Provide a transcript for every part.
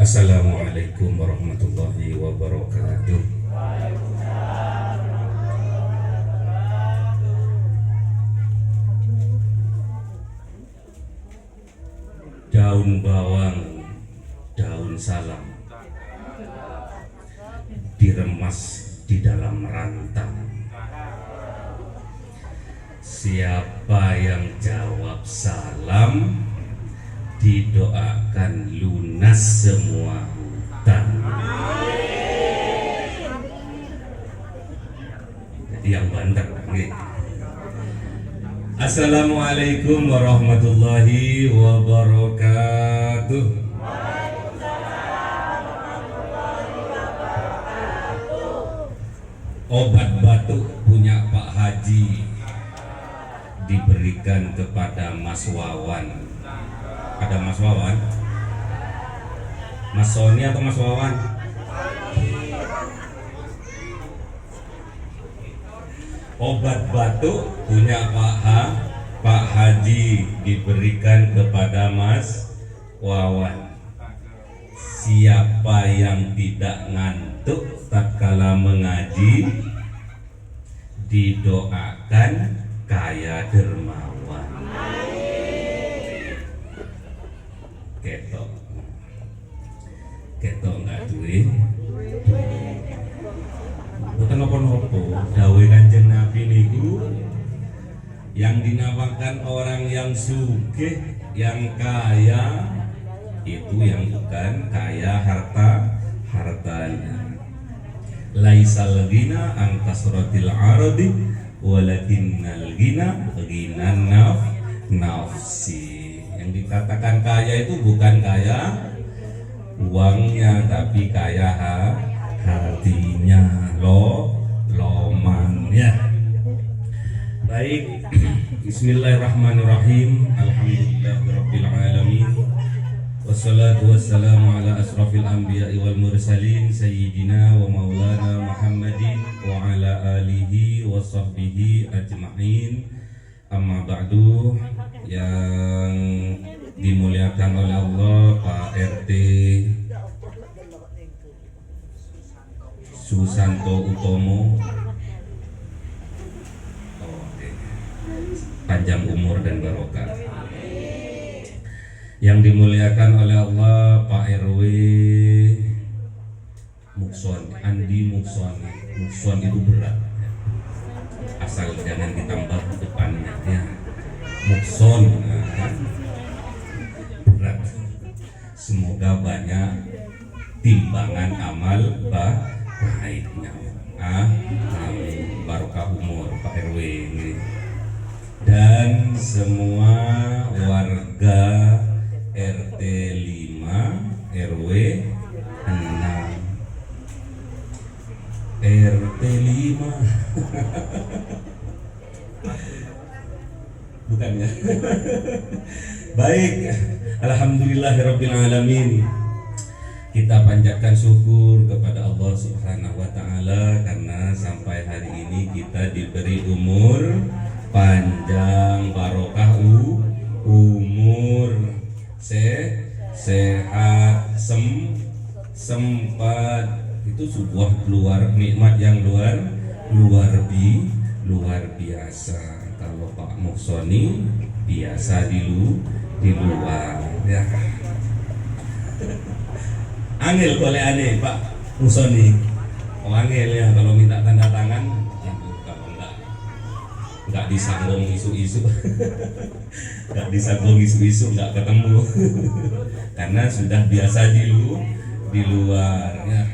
Assalamualaikum warahmatullahi wabarakatuh. Daun bawang, daun salam diremas di dalam rantang. Siapa yang jawab salam didoakan lunas semua hutang. Jadi yang bandar nih. Assalamualaikum warahmatullahi wabarakatuh. Obat batuk punya Pak Haji diberikan kepada Mas Wawan. Ada Mas Wawan? Mas Sony atau Mas Wawan? Obat batuk punya Pak Haji diberikan kepada Mas Wawan. Siapa yang tidak ngantuk tatkala mengaji didoakan kaya dermawan. Ketok nggak duwe. Bukan nopo-nopo. Dawuh Kanjeng Nabi niku yang dinamakan orang yang sugih, yang kaya itu yang bukan kaya hartanya. Laisal ghina an kasratil ardi walakinnal ghina ghinan nafsi. Yang dikatakan kaya itu bukan kaya uangnya, tapi kaya hatinya, lomannya. Baik, bismillahirrahmanirrahim. Alhamdulillahirabbil alamin. Wassalatu wassalamu ala asrafil anbiya'i wal mursalin sayyidina wa maulana Muhammadin wa ala alihi wa sahbihi ajma'in. Amma ba'du, yang dimuliakan oleh Allah Pak RT Susanto Utomo, panjang umur dan barokah. Yang dimuliakan oleh Allah Pak RW Mukson, Andi Mukson. Mukson itu berat, asal jangan ditambah depannya ya. Mukson berat. Semoga banyak timbangan amal baiknya. Amin. Barokah umur Pak RW ini. Dan semua warga RT 5 RW 6 RT 5 bukan ya. Baik, alhamdulillahirabbil alamin. Kita panjatkan syukur kepada Allah Subhanahu wa taala karena sampai hari ini kita diberi umur panjang, barokah umur, sehat, sempat. Itu sebuah nikmat yang luar biasa. Kalau Pak Muksoni biasa di luar ya. Angel boleh aneh Pak Muksoni. Angel ya kalau minta tanda tangan, kalau enggak disambung isu-isu. Enggak disambung isu-isu, enggak ketemu. Karena sudah biasa di luar ya.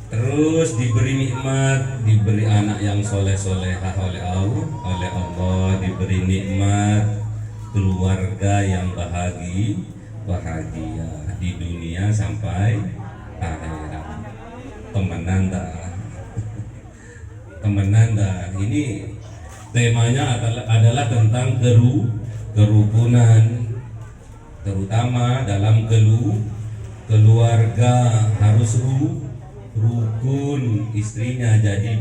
Terus diberi nikmat, diberi anak yang soleh-solehah oleh Allah, diberi nikmat keluarga yang bahagia di dunia sampai akhirat. Temenan dah. Ini temanya adalah tentang kerukunan, terutama dalam keluarga harus rukun. Istrinya jadi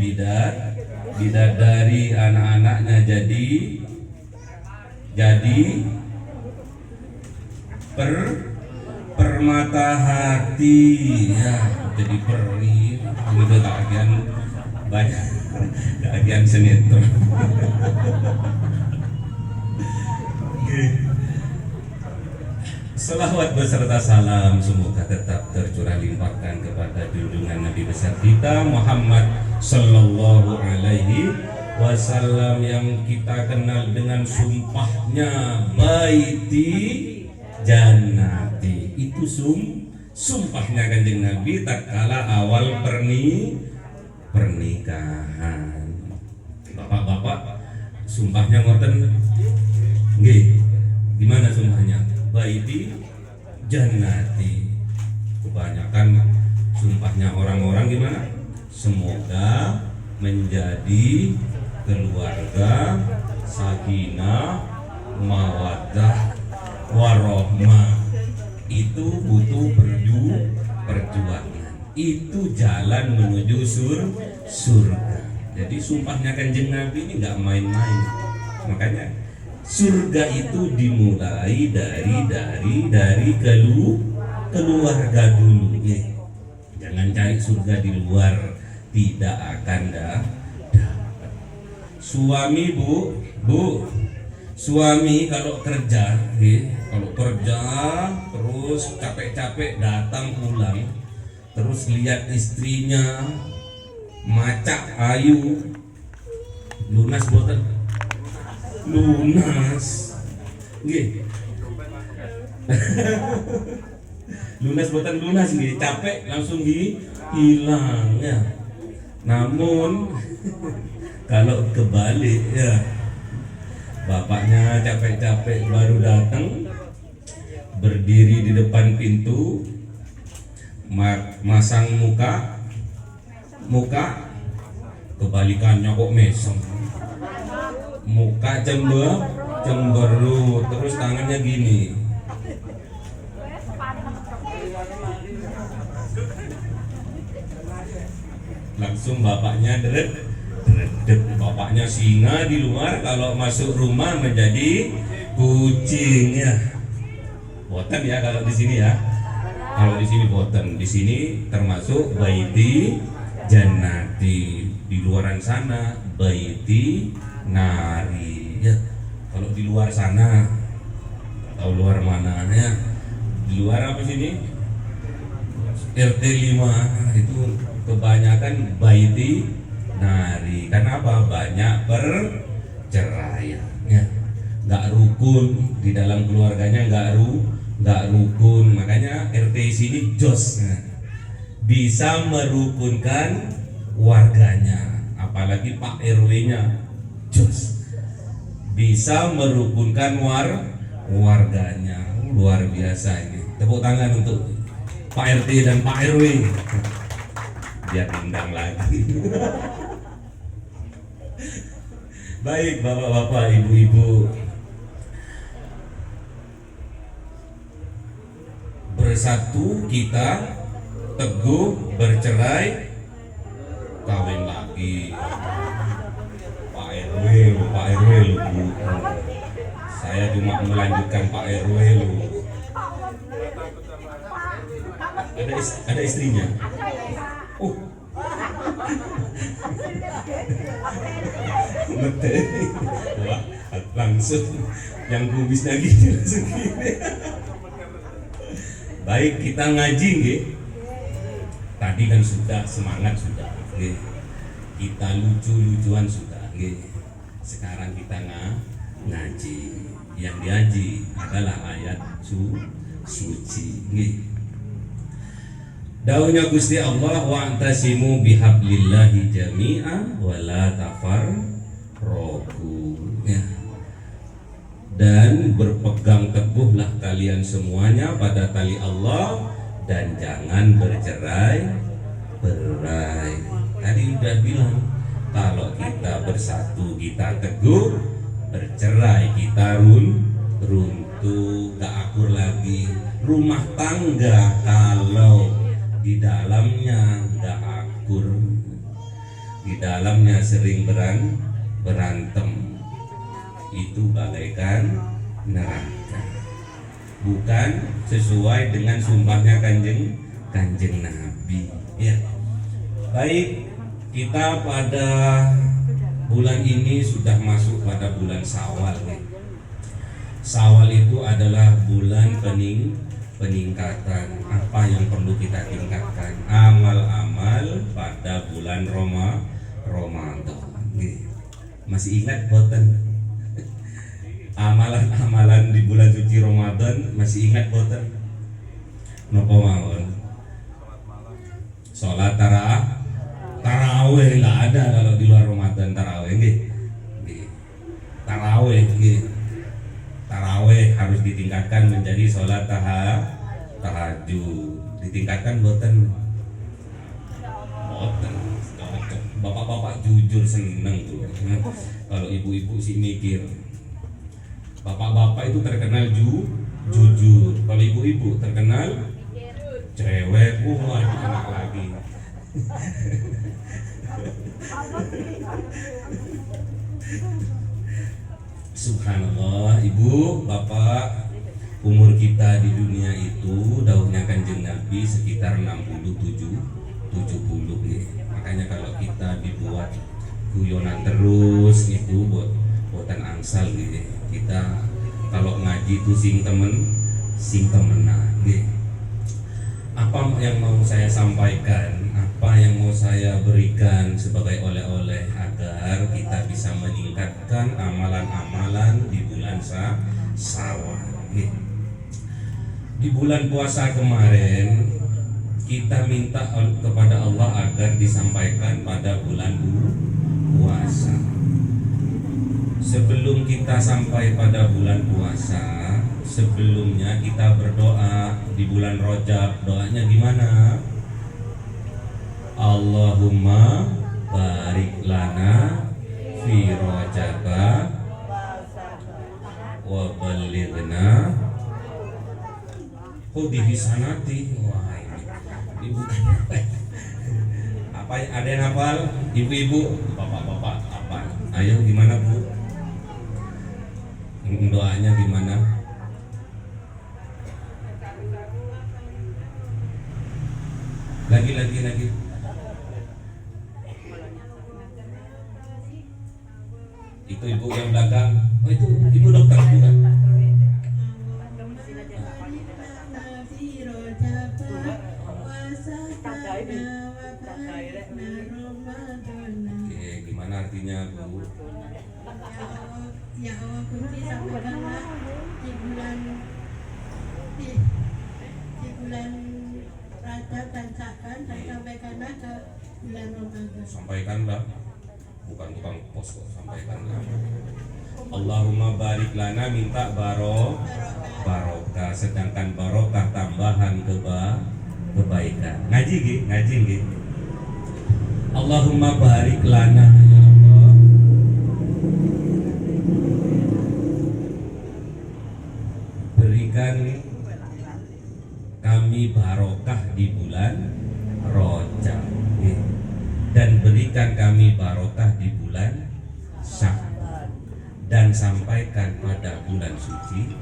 bidadari, anak-anaknya jadi per permata hati ya, jadi peri itu keagian banyak keagian sinetron. Selawat beserta salam semoga tetap tercurah limpahkan kepada junjungan Nabi besar kita Muhammad Sallallahu Alaihi Wasallam yang kita kenal dengan sumpahnya baiti jannati. Itu sumpahnya Kanjeng Nabi tatkala awal pernikahan. Bapak-bapak sumpahnya ngoten nggih. Gimana sumpahnya? Baiti jannati. Kebanyakan sumpahnya orang-orang gimana? Semoga menjadi keluarga sakinah mawaddah warohmah. Itu butuh perjuangan. Itu jalan menuju surga. Jadi sumpahnya Kanjeng Nabi ini nggak main-main. Makanya surga itu dimulai dari keluarga dulu ya. Jangan cari surga di luar, tidak akan dapat. Suami bu, suami kalau kerja terus capek-capek datang pulang, terus lihat istrinya macak ayu, lunas boten? Lunas nggih. Lunas boten lunas nggih, capek langsung hilang ya. Namun kalau kebalik ya, bapaknya capek-capek baru datang, berdiri di depan pintu, masang muka kebalikannya kok mesem, muka cemberut, terus tangannya gini. Langsung bapaknya deret, bapaknya singa di luar, kalau masuk rumah menjadi kucing ya. Boten ya kalau di sini ya. Kalau di sini boten, di sini termasuk baiti jannati. Di luaran sana baiti nari ya. Kalau di luar sana atau luar mana ya? Di luar apa sini? RT 5 itu kebanyakan baiti nari. Kenapa? Banyak perceraian ya. Nggak rukun di dalam keluarganya, nggak rukun. Makanya RT sini jos ya. Bisa merukunkan warganya, apalagi Pak RW-nya jos, bisa merukunkan warganya. Luar biasa ini. Tepuk tangan untuk Pak RT dan Pak RW. Biar undang lagi. Baik bapak-bapak, ibu-ibu, bersatu kita teguh, bercerai kawin lagi. Pak RW lu Bu. Saya cuma melanjutkan Pak RW lu. Ada istrinya. Oh. Wah, langsung yang kubisnya gini langsung gini. Baik, kita ngaji nggih. Tadi kan sudah semangat sudah nggih. Kita lucu-lucuan sudah nggih. Sekarang kita ngaji. Yang diaji adalah ayat suci nggih. Daunya Gusti Allah, wa'tasimu bihablillahi jami'a wa la tafarraqu ya. Dan berpegang teguhlah kalian semuanya pada tali Allah dan jangan bercerai-berai. Tadi udah bilang kalau kita bersatu kita teguh, bercerai kita runtuh, gak akur lagi. Rumah tangga kalau di dalamnya gak akur, di dalamnya sering berantem, itu bagaikan neraka. bukan sesuai dengan sumpahnya kanjeng Nabi. Ya, baik, kita pada bulan ini sudah masuk pada bulan Syawal. Syawal itu adalah bulan peningkatan. Apa yang perlu kita tingkatkan? Amal-amal pada bulan Ramadan. Masih ingat boten? Amalan-amalan di bulan suci Ramadan masih ingat boten? Napa mawon? Salat tarawih nggak ada kalau di luar Ramadan. Tarawih nggih. Tarawih harus ditingkatkan menjadi salat tahajud. Ditingkatkan boten? Boten. Bapak-bapak jujur seneng tuh. Kalau ibu-ibu sih mikir. Bapak-bapak itu terkenal jujur. Kalau ibu-ibu terkenal cewek. Waduh, enak lagi. Subhanallah, ibu, bapak, umur kita di dunia itu dawuhnya kanjeng Nabi sekitar 60-70 nih. Makanya kalau kita dibuat guyonan terus itu buatan angsal gitu. Kita kalau ngaji itu sing temenan gitu. Apa yang mau saya sampaikan, apa yang mau saya berikan sebagai oleh-oleh agar kita bisa meningkatkan amalan-amalan di bulan Syawal. Di bulan puasa kemarin kita minta kepada Allah agar disampaikan pada bulan puasa. Sebelum kita sampai pada bulan puasa, sebelumnya kita berdoa di bulan Rajab. Doanya gimana? Allahumma barik lana fi Rajaba wa ballighna di sanati. Wah, ini bukan apa ada yang hafal? Ibu-ibu, bapak-bapak apa? Ayo gimana Bu? Doanya gimana? Lagi. Itu ibu yang belakang. Oh, itu ibu dokter bukan? Oke, gimana artinya Bu? Ya Allah, kunci sampaikanlah di bulan Rajab dan Sya'ban, dan sampaikanlah ke bulan Ramadan. Sampaikanlah, bukan tukang pos kok, sampaikanlah. Allahumma barik lana, minta barokah, sedangkan barokah tambahan kebaikan. Ngaji nggih. Allahumma barik lana, ya Allah. Berikan kami barokah di bulan Rajab dan berikan kami barokah di bulan Sya'ban dan sampaikan pada bulan suci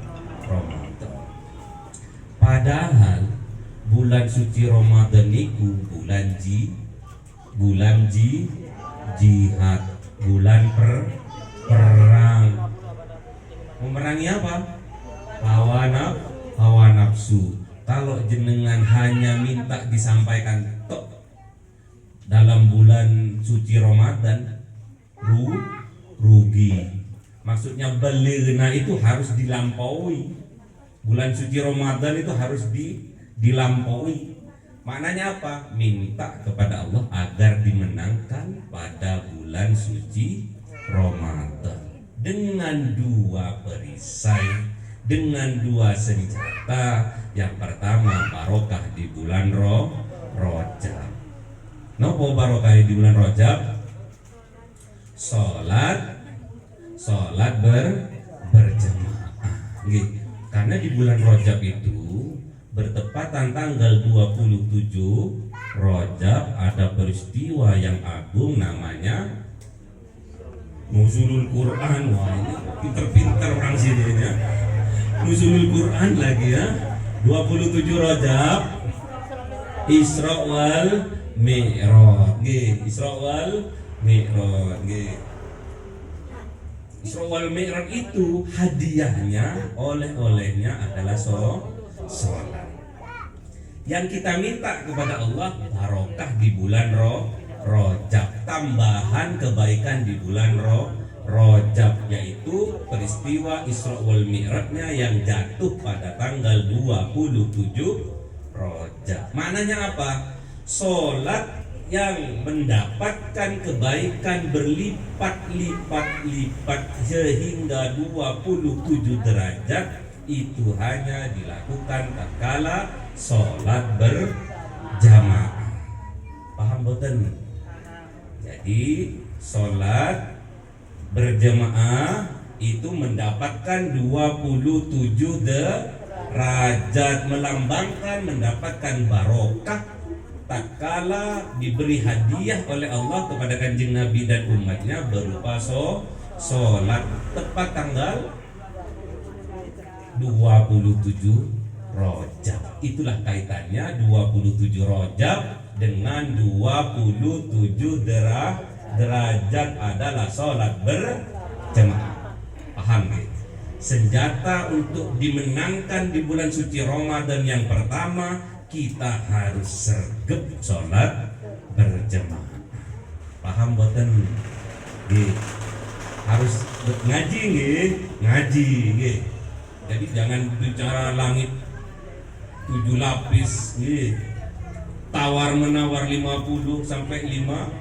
Ramadan. Padahal bulan suci Ramadan itu bulan jihad, bulan perang. Memerangi apa? Hawa nafsu. Kalau jenengan hanya minta disampaikan tok dalam bulan suci Ramadan, rugi. Maksudnya belighna itu harus dilampaui. Bulan suci Ramadan itu harus dilampaui. Maknanya apa? Minta kepada Allah agar dimenangkan pada bulan suci Ramadan dengan dua perisai, dengan dua senjata. Yang pertama barokah di bulan Rajab. Nopo barokah di bulan Rajab? Salat berjamaah. Karena di bulan Rajab itu bertepatan tanggal 27 Rajab ada peristiwa yang agung namanya Nuzulul Quran. Wah, ini pinter-pinter orang sini ya. Nuzulul Quran lagi ya. 27 Rajab Isra wal Mi'raj. Nggih, Isra wal Mi'raj nggih. Isra wal Mi'raj itu hadiahnya, oleh-olehnya adalah sholat. Yang kita minta kepada Allah barokah di bulan Rajab, tambahan kebaikan di bulan Rajab, yaitu peristiwa Isra wal Mi'rajnya yang jatuh pada tanggal 27 Rajab. Maknanya apa? Sholat yang mendapatkan kebaikan berlipat-lipat sehingga 27 derajat itu hanya dilakukan tatkala sholat berjamaah. Paham boten? Jadi sholat berjamaah itu mendapatkan 27 derajat, melambangkan mendapatkan barokah tatkala diberi hadiah oleh Allah kepada Kanjeng Nabi dan umatnya berupa sholat tepat tanggal 27 Rajab. Itulah kaitannya 27 Rajab dengan 27 derajat adalah sholat berjamaah. Paham gitu? Senjata untuk dimenangkan di bulan suci Ramadan yang pertama, kita harus sergap sholat berjamaah. Paham boten? Harus ngaji nggih, ngaji nggih. Jadi jangan bicara langit 7 lapis nggih. Tawar menawar 50 sampai 5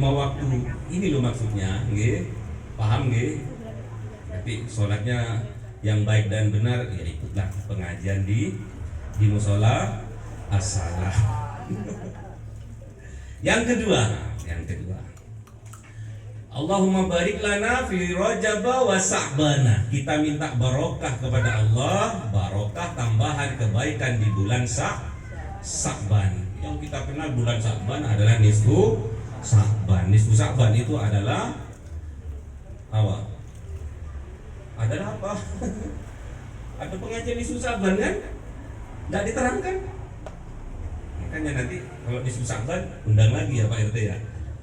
waktu. Ini loh maksudnya nggih. Paham nggih? Nanti sholatnya yang baik dan benar ya ikutlah pengajian di musola as-salah. Yang kedua, Allahumma barik lana fi Rajab wa Sa'bana. Kita minta barokah kepada Allah, barokah tambahan kebaikan di bulan Sa'ban. Yang kita kenal bulan Sa'ban adalah nisfu Sa'ban. Nisfu Sa'ban itu adalah apa? Adalah apa? Ada pengajian nisfu Sa'ban kan? Nggak diterangkan. Makanya nanti kalau nisfu Sa'ban undang lagi ya Pak RT ya.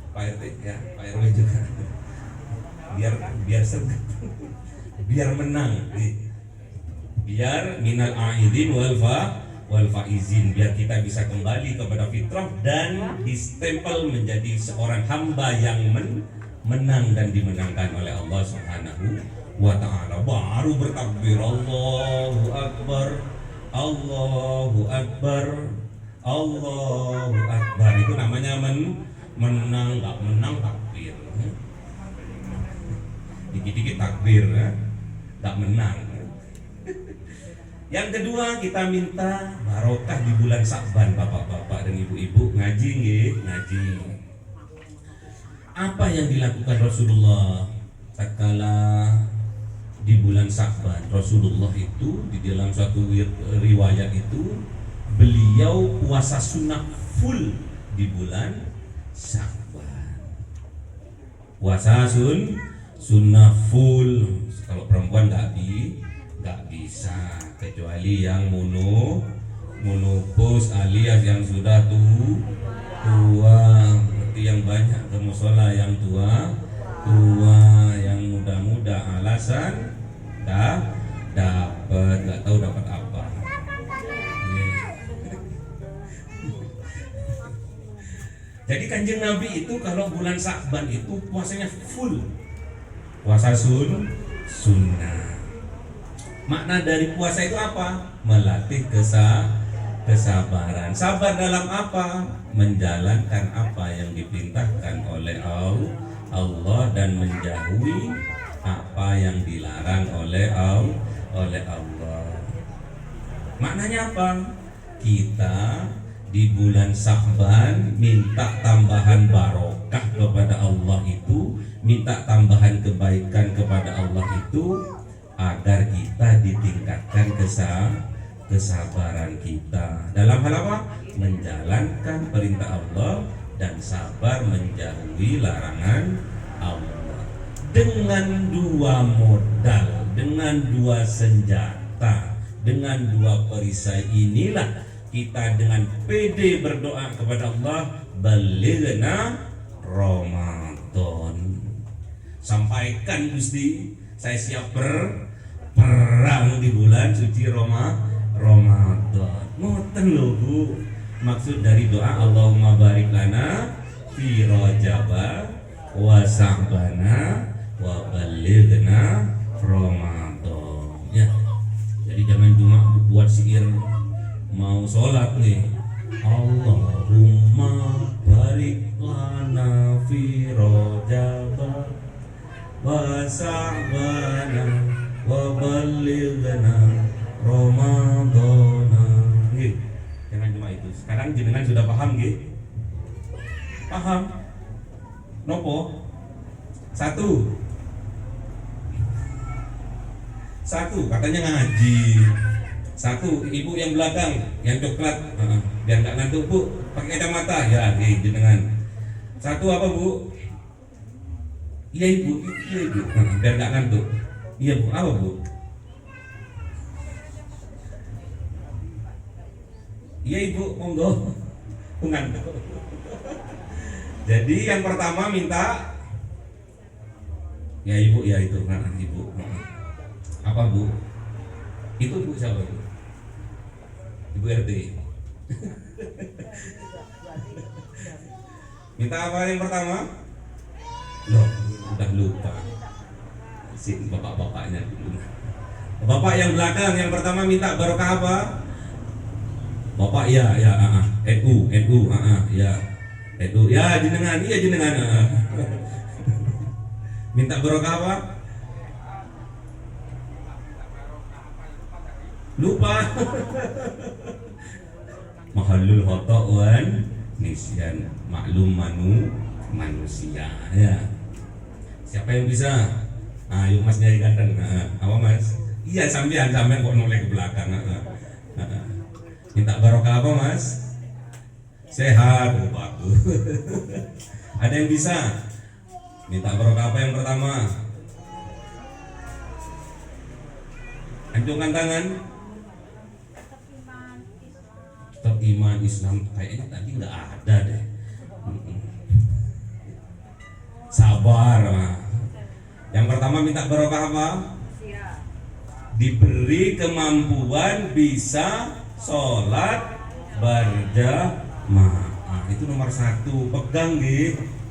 Pak RT ya, Pak RW juga. Biar seru. Biar menang. Biar minal aidin wal faizin, biar kita bisa kembali kepada fitrah dan distempel menjadi seorang hamba yang menang dan dimenangkan oleh Allah Subhanahu wa ta'ala. Baru bertakbir Allahu Akbar, Allahu Akbar, Allahu Akbar. Itu namanya menang, gak menang takbir. Dikit-dikit takbir, gak menang. Yang kedua, kita minta barokah di bulan Sa'ban, bapak-bapak dan ibu-ibu. Ngaji nggih, ngaji. Apa yang dilakukan Rasulullah tatkala di bulan Sa'ban? Rasulullah itu di dalam suatu riwayat itu beliau puasa sunnah full di bulan Sa'ban. Puasa sunnah full. Kalau perempuan nggak bisa, kecuali yang monopause alias yang sudah tua. Berarti yang banyak ke musola yang tua, yang muda-muda alasan nggak tahu dapat apa. Jadi Kanjeng Nabi itu kalau bulan Sa'ban itu puasanya full, puasa sunnah. Makna dari puasa itu apa? Melatih kesabaran. Sabar dalam apa? Menjalankan apa yang diperintahkan oleh Allah dan menjauhi apa yang dilarang oleh Allah. Maknanya apa? Kita di bulan Sa'ban minta tambahan barokah kepada Allah itu, minta tambahan kebaikan kepada Allah itu, agar kita ditingkatkan kesabaran kita dalam hal apa? Menjalankan perintah Allah dan sabar menjauhi larangan Allah. Dengan dua modal, dengan dua senjata, dengan dua perisai inilah kita dengan pede berdoa kepada Allah, balighna Ramadan. Sampaikan Gusti, saya siap perang di bulan suci Ramadan. Ngoten lho Bu, maksud dari doa Allahumma barik lana fi Rajaba wa Sa'bana wa balighna Ramadan. Ya. Jadi jangan cuma buat syair mau sholat nih, Allahumma barik lana fi Rajaba wa Sa'bana wa balighna Ramadana. Jangan cuma itu. Sekarang jenengan sudah paham nggih? Paham? Nopo? Satu, katanya ngaji. Satu, ibu yang belakang, yang coklat, biar nggak ngantuk Bu, pakai kacamata, ya, jenengan. Satu apa Bu? Iya ibu, biar nggak ngantuk. Iya Bu, apa Bu? Iya ibu, monggo. Ngantuk. Jadi yang pertama minta, ya ibu, ya itu, ibu. Apa Bu? Itu Bu siapa Bu? Ibu RT. Minta apa yang pertama? Loh, udah lupa. Si bapak-bapaknya dulu. Bapak yang belakang yang pertama minta barokah apa? Bapak ya, NU, ya. NU, ya jenengan, iya jenengan. Minta barokah apa? Lupa. Mahallul khata' wan nisyan, maklum manusia ya. Siapa yang bisa? Ayo Mas nyari ganteng. Apa Mas? Iya sampean kok noleh ke belakang. Minta barokah apa Mas? Sehat, bagus. Ada yang bisa? Minta barokah apa yang pertama? Acungkan tangan. Tetap iman Islam, kayaknya tadi nggak ada deh. Sabar. Yang pertama minta barokah apa? Diberi kemampuan bisa sholat berjamaah. Itu nomor satu. Pegang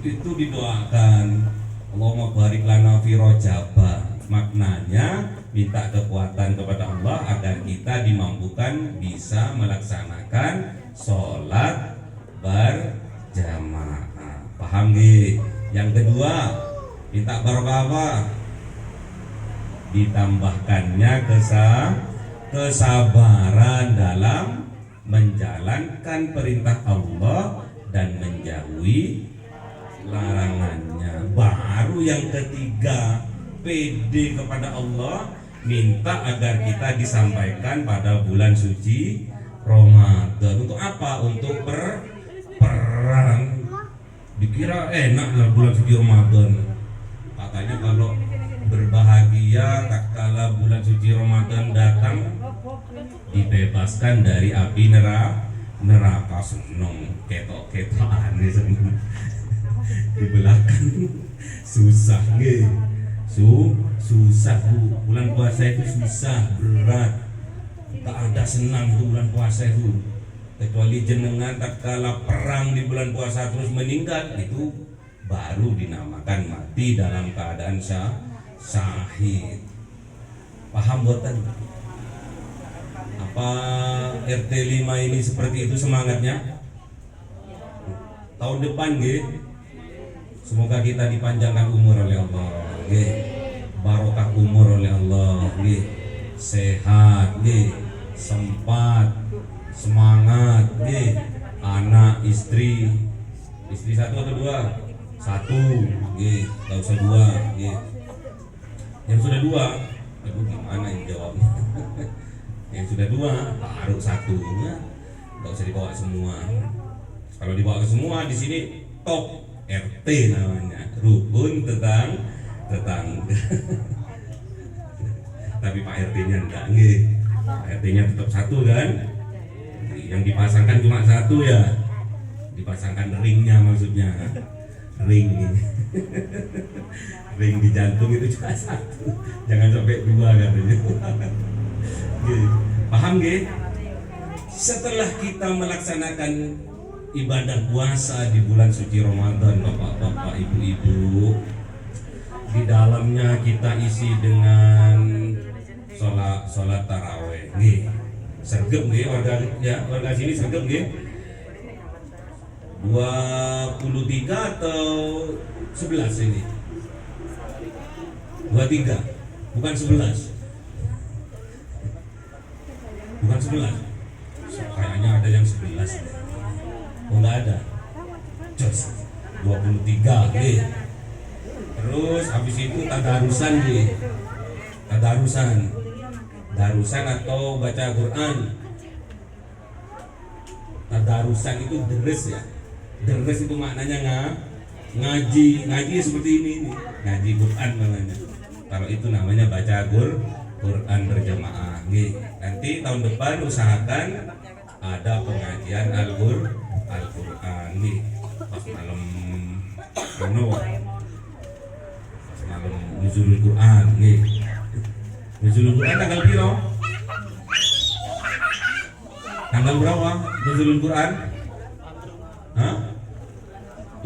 itu didoakan. Allahumma barik lana fi Rajaba. Maknanya minta kekuatan kepada Allah agar kita dimampukan bisa melaksanakan sholat berjamaah. Paham nggih? Yang kedua, minta barokah apa? Ditambahkannya kesabaran dalam menjalankan perintah Allah dan menjauhi larangannya. Baru yang ketiga, pede kepada Allah, minta agar kita disampaikan pada bulan suci Ramadan. Untuk apa? Untuk perang. Dikira enak lah bulan suci Ramadan. Katanya kalau berbahagia tatkala bulan suci Ramadan datang, dibebaskan dari api neraka. Seneng ketok-ketokan di belakang. Susah nggih. Susah Bu. Bulan puasa itu susah, berat. Tak ada senang itu bulan puasa itu. Kecuali jenengan tatkala perang di bulan puasa terus meninggal, itu baru dinamakan mati dalam keadaan syahid. Paham boten? Apa RT 5 ini seperti itu semangatnya? Tahun depan nggih. Semoga kita dipanjangkan umur oleh Allah, nggih. Barokah umur oleh Allah, nggih. Sehat, nggih. Sempat, semangat, nggih. Anak, istri satu atau dua? Satu, nggih. Enggak usah dua, nggih. Yang sudah dua, ibu gimana yang jawabnya? Yang sudah dua, baru satu, ya. Enggak usah dibawa semua. Kalau dibawa ke semua di sini top RT namanya, rukun tetangga. Tapi Pak RT-nya enggak nggih. Pak RT-nya tetap satu kan? Yang dipasangkan cuma satu ya. Dipasangkan ringnya maksudnya. Ring. Ring di jantung itu cuma satu. Jangan sampai dua katanya. Paham nggih? Setelah kita melaksanakan ibadah puasa di bulan suci Ramadan, bapak-bapak, ibu-ibu, di dalamnya kita isi dengan sholat taraweh. Nih, sergap nih warga sini sergap nih. 23 atau 11 ini? 23, bukan 11. Bukan 11. Kayaknya ada yang 11. Oh, enggak ada. Just 23 nih. Terus habis itu tadarusan nih. Darusan atau baca Quran. Tadarusan itu deres ya. Deres itu maknanya ngaji seperti ini nih. Ngaji Quran namanya. Kalau itu namanya baca Quran berjamaah. Nih, nanti tahun depan usahakan ada pengajian Al-Quran nih pas malam nuzulul Quran nih. Nuzulul Quran tanggal piro? Tanggal berapa nuzulul Quran? Hah?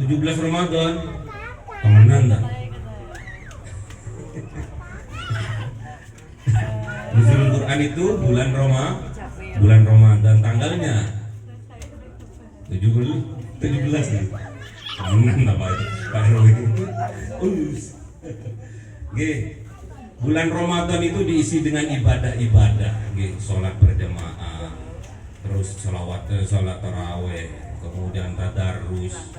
17 Ramadan. Temenan dah. Nuzulul Quran itu bulan Ramadan, tanggalnya 17 nih. Temenan apa itu? Pak Heru itu. Nggih. Bulan Ramadan itu diisi dengan ibadah-ibadah, nggih, salat berjamaah, terus salat tarawih, kemudian tadarus.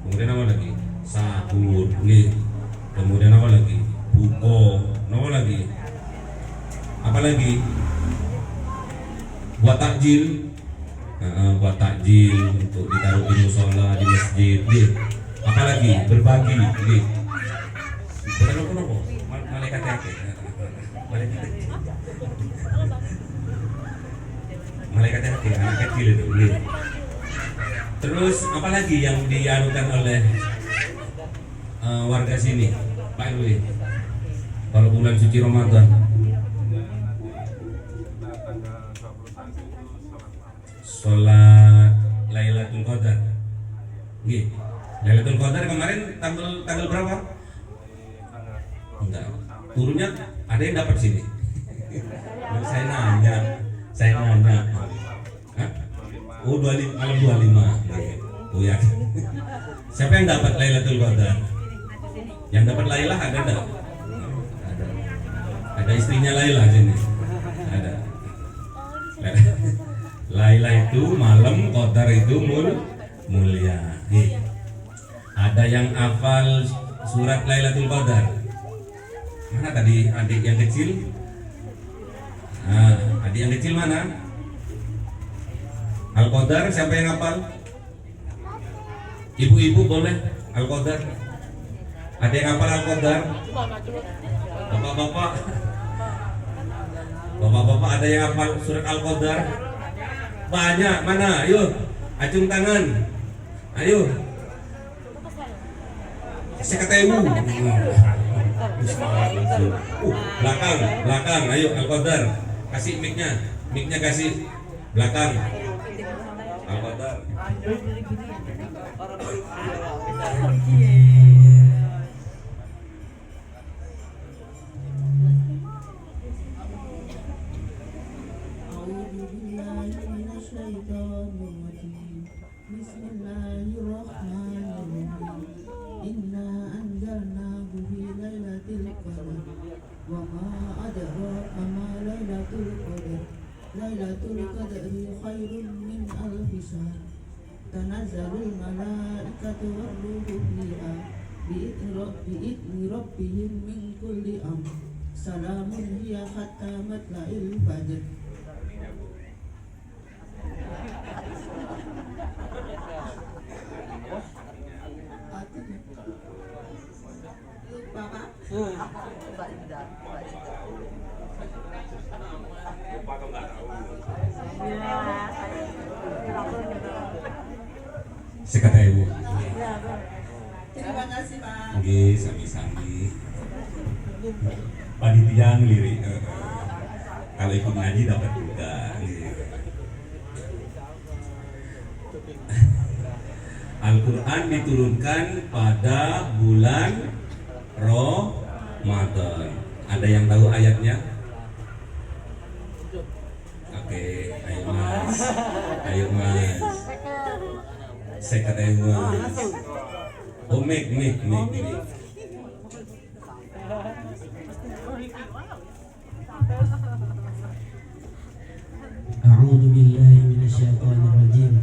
Kemudian apa lagi? Sahur, nggih. Kemudian apa lagi? Buka, apa lagi? Apa lagi? Buat takjil untuk ditaruh di musola, di masjid, nggih. Apa lagi? Berbagi, nggih. Kenapa? Malaikat yakin. Malaikat yakin, anak kecil itu, nggih. Terus apa lagi yang dianukan oleh warga sini, Pak Rw? Kalau bulan suci Ramadan, sholat Lailatul Qadar. Nggih. Lailatul Qadar kemarin tanggal berapa? Enggak. Turunnya ada yang dapat sini. Saya nanya. Hah? Oh, 25, malam 25. Oh ya. Siapa yang dapat Lailatul Qadar? Yang dapat Lailah ada enggak? Ada. Ada istrinya Lailah sini. Ada. Lailah itu malam, Qadar itu mulia. Ada yang hafal surat Lailatul Qadar? Mana tadi adik yang kecil? Adik yang kecil mana? Al-Qadar siapa yang hafal? Ibu-ibu boleh Al-Qadar? Ada yang hafal Al-Qadar? Bapak-bapak ada yang hafal surat Al-Qadar? Banyak, mana? Ayo, acung tangan. Ayo. Saya kata ibu. Belakang, ayo Al-Qadar. Kasih mic-nya kasih belakang. Al-Qadar. Bismillahirrahmanirrahim. Inna anzalnahu fi lailatul qadar. Wa ma adraka ma lailatul qadar. Lailatul qadri khairun min alfi syahr. Tanazzalul malaikatu war-ruhu fiha bi'izni rabbihim min kulli amr. Salamun hiya hatta matla'il fajr. Bapak Sekataibu. Terima kasih Pak. Nggih, sami-sami. Panitia ngelirik. Kalau ikut ngaji dapat juga. Nggih. Al-Quran diturunkan pada bulan Ramadan. Ada yang tahu ayatnya? Oke, ayo mas. Ayo mas. Sekataibu mas. Oh, mik. أعوذ بالله من الشيطان الرجيم.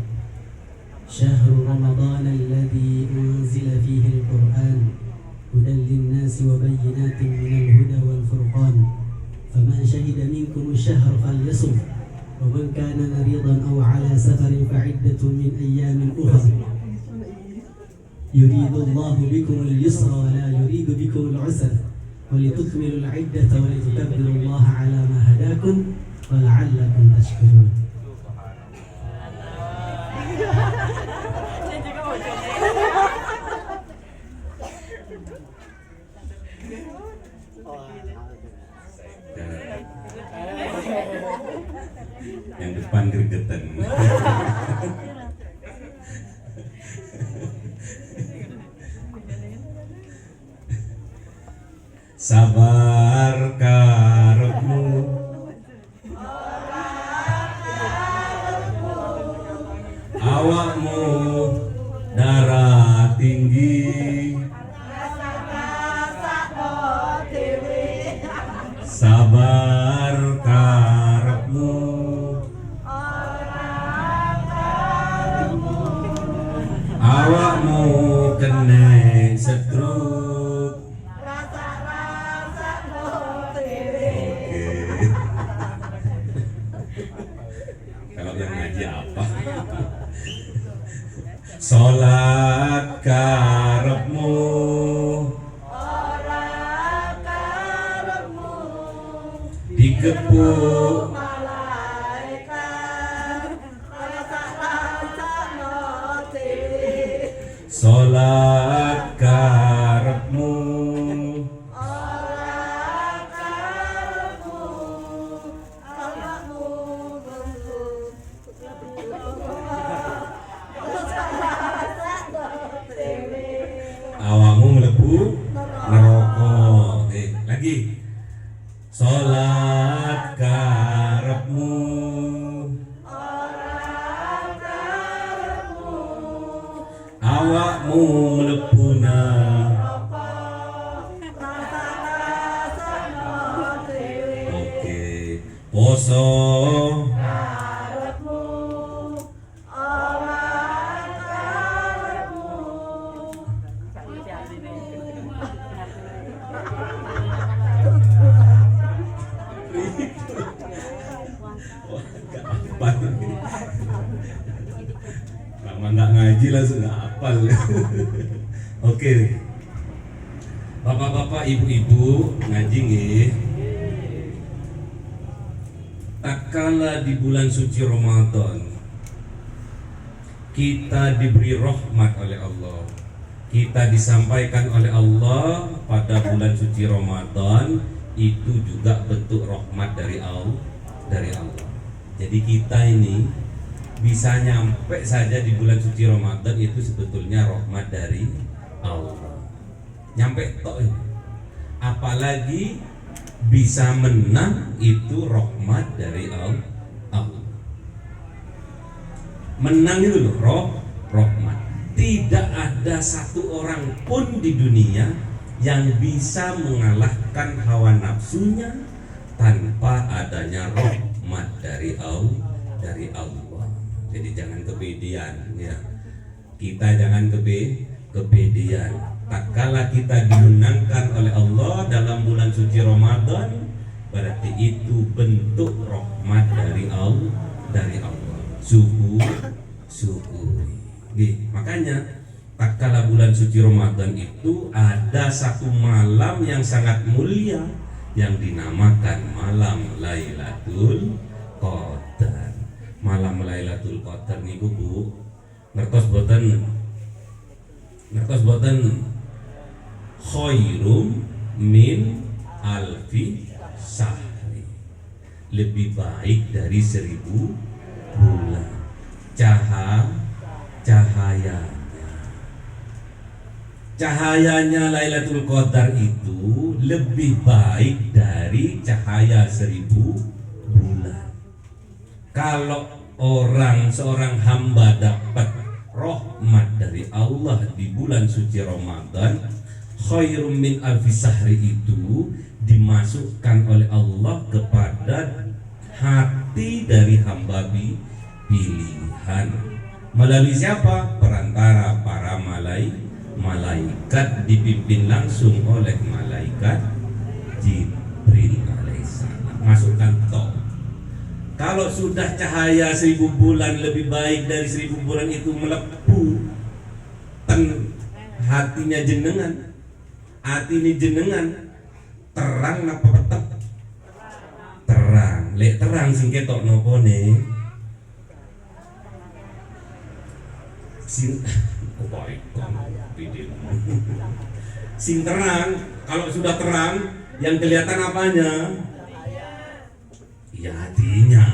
شهر رمضان الذي أنزل فيه القرآن هدى للناس وبينات من الهدى والفرقان فمن شهد منكم الشهر فليصم ومن كان مريضا أو على سفر فعدة من أيام أخر يريد الله بكم اليسر ولا يريد بكم العسر ولتكملوا العدة ولتكبروا الله على ما هداكم ولعلكم تشكرون. Yang depan gregetan. Sabar karepmu awakmu darah tinggi sabar karepmu awakmu kene stroke. Kalau yang ngaji apa? Salat karepmu dikepuk salat karepmu awakmu mlebu neraka. Lagi salat karepmu awakmu mlebu neraka. Oke, poso lama nggak ngaji langsung nggak hafal. Oke, bapak-bapak, ibu-ibu ngaji nggih. Tak kala di bulan suci Ramadan kita diberi rahmat oleh Allah, kita disampaikan oleh Allah pada bulan suci Ramadan, itu juga bentuk rahmat dari Allah. Jadi kita ini bisa nyampe saja di bulan suci Ramadan itu sebetulnya rahmat dari Allah. Nyampe tok ini. Apalagi bisa menang itu rahmat dari Allah. Menang itu loh rahmat. Tidak ada satu orang pun di dunia yang bisa mengalahkan hawa nafsunya tanpa adanya rahmat dari Allah. Jadi jangan kepedean ya. Kita jangan kepedean. Tak kala kita dimenangkan oleh Allah dalam bulan suci Ramadan, berarti itu bentuk rahmat dari Allah. Syukuri. Makanya tak kala bulan suci Ramadan itu ada satu malam yang sangat mulia yang dinamakan malam Lailatul Qadar. Malam Lailatul Qadar niku Bu, ngertos boten ngertos boten khairum min alfi sahri, lebih baik dari 1000 bulan. Cahayanya Lailatul Qadar itu lebih baik dari cahaya 1000 bulan. Kalau seorang hamba dapat rahmat dari Allah di bulan suci Ramadan, khairum min alfi sahri itu dimasukkan oleh Allah kepada hati dari hamba pilihan. Melalui siapa? Perantara para malaikat, dipimpin langsung oleh malaikat Jibril alaihissalam. Masukkan toh. Kalau sudah cahaya 1000 bulan lebih baik dari 1000 bulan itu melepuh hatinya jenengan, hati ini jenengan terang napa petep? Terang. Lek terang sing ketok nopo ne? Sing sing terang. Kalau sudah terang, yang kelihatan apanya? Ya hatinya,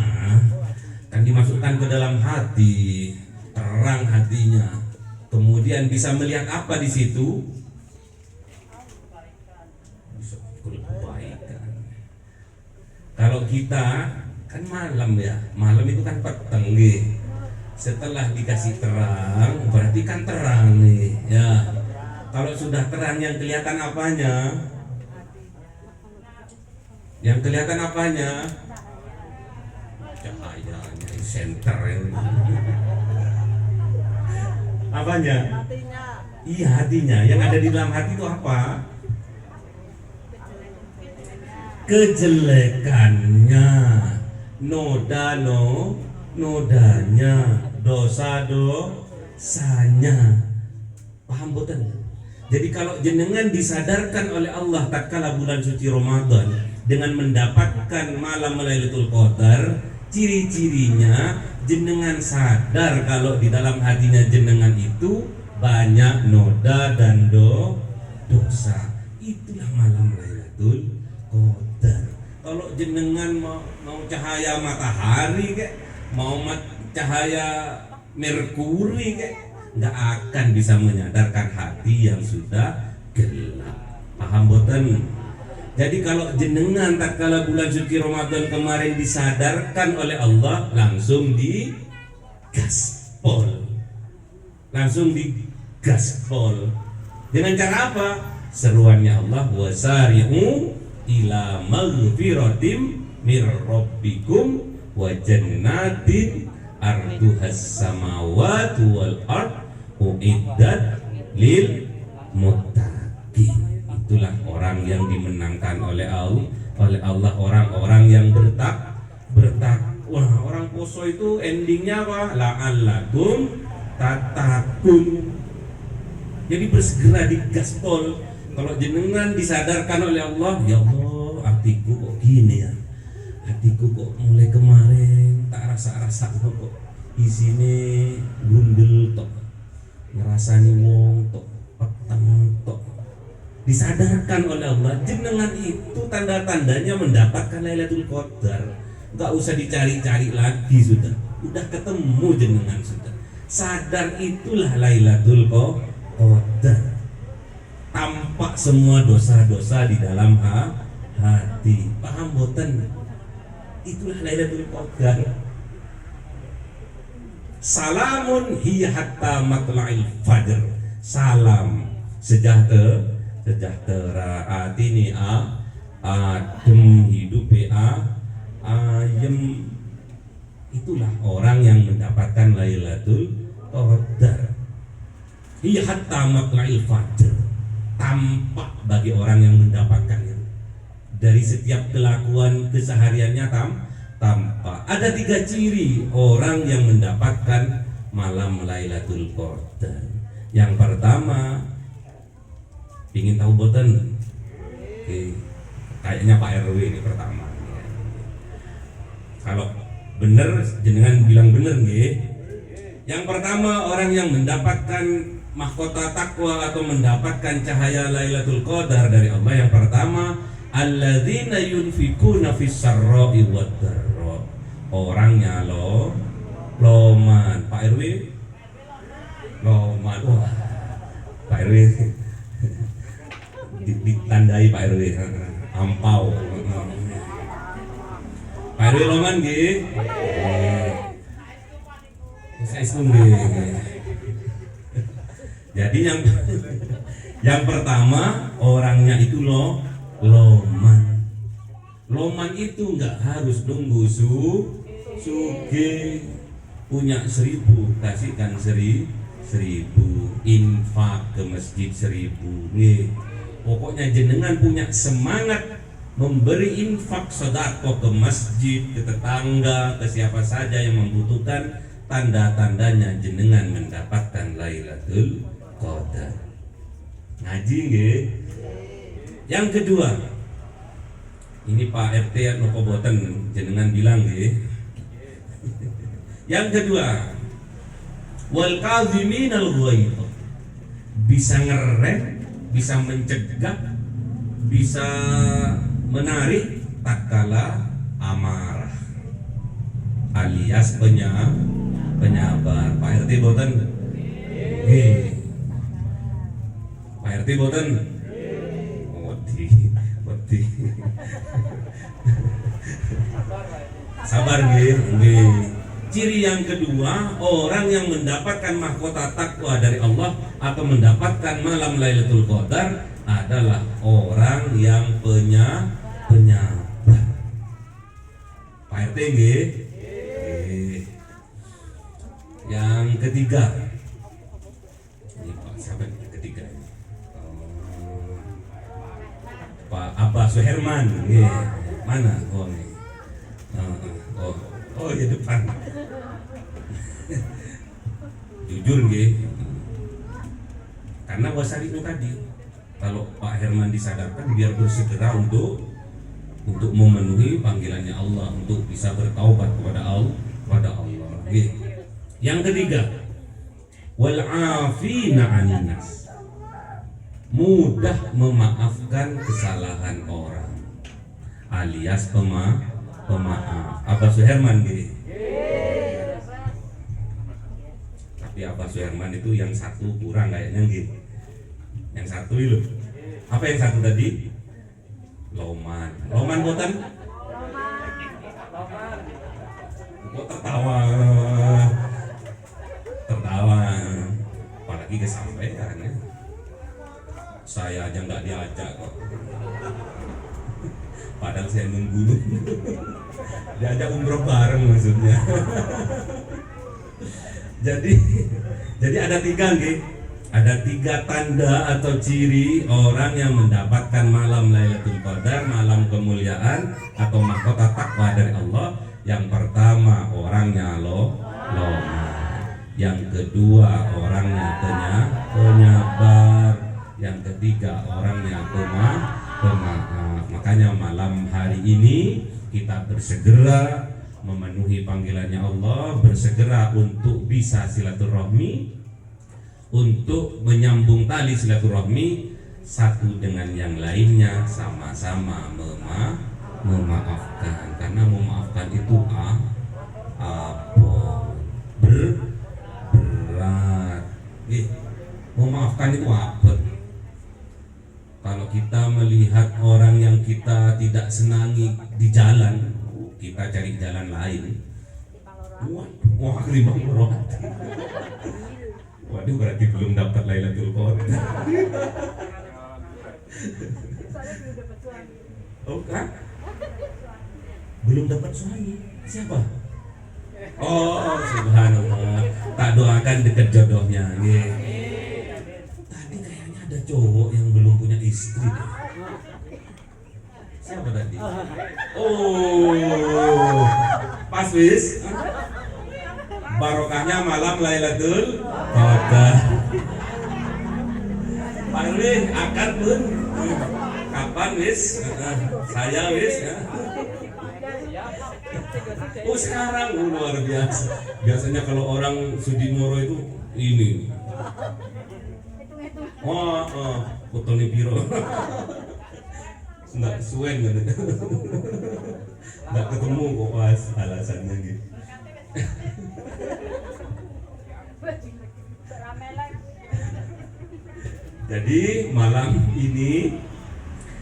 kan dimasukkan ke dalam hati, terang hatinya. Kemudian bisa melihat apa di situ? Bisa kebaikan. Kalau kita kan malam ya, malam itu kan peteng nih. Setelah dikasih terang, berarti kan terang nih. Ya, kalau sudah terang yang kelihatan apanya? Yang kelihatan apanya? Cahayanya, center ini. Apanya? Hatinya. Iya hatinya. Yang ada di dalam hati itu apa? Kejelekannya, nodanya, dosanya. Paham boten? Jadi kalau jenengan disadarkan oleh Allah tatkala bulan suci Ramadan dengan mendapatkan malam Lailatul Qadar, ciri-cirinya jenengan sadar kalau di dalam hatinya jenengan itu banyak noda dan dosa. Itulah malam Lailatul Qadar. Kalau jenengan mau cahaya matahari kek, mau cahaya merkuri kek, nggak akan bisa menyadarkan hati yang sudah gelap. Paham boten? Jadi kalau jenengan tatkala bulan suci Ramadan kemarin disadarkan oleh Allah, langsung digaspol. Dengan cara apa? Seruannya Allah, wasari'u ila maghfiratim mir rabbikum wa jannatin arduhas samawati wal ard uiddat lil muttaqin. Itulah orang yang dimenangkan oleh Allah, orang-orang yang bertakwa. Orang poso itu endingnya apa? La'allakum tatakun. Jadi bersegera digaspol. Kalau jenengan disadarkan oleh Allah, ya Allah, hatiku kok gini ya. Hatiku kok mulai kemarin tak rasa kok isine gundel tok. Ngerasani wong tok, peteng tok. Disadarkan oleh Allah, jenengan itu tanda-tandanya mendapatkan Lailatul Qadar. Enggak usah dicari-cari lagi, sudah ketemu jenengan sudah. Sadar itulah Lailatul Qadar. Tampak semua dosa-dosa di dalam hati. Paham boten? Itulah Lailatul Qadar. Salamun hiya hatta matla'il fajr. Salam sejahtera atini adem hidup ayem. Itulah orang yang mendapatkan Lailatul Qadar. Hiya hatta matla'il fajr. Tampak bagi orang yang mendapatkannya. Dari setiap kelakuan kesehariannya tampak. Ada 3 ciri orang yang mendapatkan malam Lailatul Qadar. Yang pertama, ingin tahu boten? Oke. Kayaknya Pak RW ini pertama. Kalau bener jenengan bilang bener nggih. Yang pertama, orang yang mendapatkan mahkota takwa atau mendapatkan cahaya Lailatul Qadar dari Allah, yang pertama alladzina yunfikuna fis sarra'i wad dharra. Orangnya loman. Pak RW loman. Wah, Pak RW ditandai Pak RW ampau. Pak RW loman nggih. Saya jadi yang pertama orangnya itu loman. Loman itu nggak harus nunggu suge punya 1000 kasihkan 1000, infak ke masjid 1000. Nih, pokoknya jenengan punya semangat memberi infak sedekah ke masjid, ke tetangga, ke siapa saja yang membutuhkan, tanda-tandanya jenengan mendapatkan Lailatul Qadar. Ngaji nggih. Yang kedua, ini Pak RT nopo boten jenengan bilang nggih. Yang kedua, wal kadhiminal ghaidh. Bisa ngerem, bisa mencegah, bisa menarik tatkala amarah, alias penyabar. Pak RT boten nggih. Pak RT boten wedi. Sabar nggih. Ciri yang kedua, orang yang mendapatkan mahkota takwa dari Allah atau mendapatkan malam Lailatul Qadar adalah orang yang penyabar. Pak RT nggih. Yang ketiga, ini Pak siapa yang ketiga? Pak Abah Suherman, mana? Oh nih, oh di depan. Jujur nggih, karena wasari itu tadi, kalau Pak Herman disadarkan biar bersegera untuk memenuhi panggilannya Allah, untuk bisa bertaubat kepada Allah. Yang ketiga, wal afina 'anil nas. Mudah memaafkan kesalahan orang, alias pemaaf. Abah Suherman gini. Tapi Abah Suherman itu yang satu kurang kayaknya gitu. Yang satu itu. Apa yang satu tadi? Loman boten? Kok tertawa, apalagi kesampaian ya. Saya aja nggak diajak kok. Padahal saya nunggu. Diajak umroh bareng maksudnya. Jadi ada 3 nih. Ada 3 tanda atau ciri orang yang mendapatkan malam Lailatul Qadar, malam kemuliaan atau mahkota takwa dari Allah. Yang pertama, orangnya loman. Yang kedua, orangnya penyabar. Yang ketiga, orangnya pemaaf. Makanya malam hari ini kita bersegera memenuhi panggilannya Allah, bersegera untuk bisa silaturahmi, untuk menyambung tali silaturahmi satu dengan yang lainnya, sama-sama memaafkan. Karena memaafkan itu berat. Memaafkan itu apa? Kalau kita melihat orang yang kita tidak senangi di jalan, kita cari jalan lain. Wah, limang rohat. Waduh, berarti belum dapat Lailatul Qadar. Oh kan? Belum dapat suami. Siapa? Oh, subhanallah. Tak doakan dekat jodohnya. Tadi kayaknya ada cowok yang belum punya istri. Siapa tadi? Oh, pas wis. Barokahnya malam Lailatul Qadar. Pak Ruli akan pun kapan wis? Saya wis ya. Oh sekarang luar biasa. Biasanya kalau orang Sudimoro itu ini Wah, fotone piro. Nggak sesuai gitu. Nggak ketemu kok pas alasannya gitu. Jadi malam ini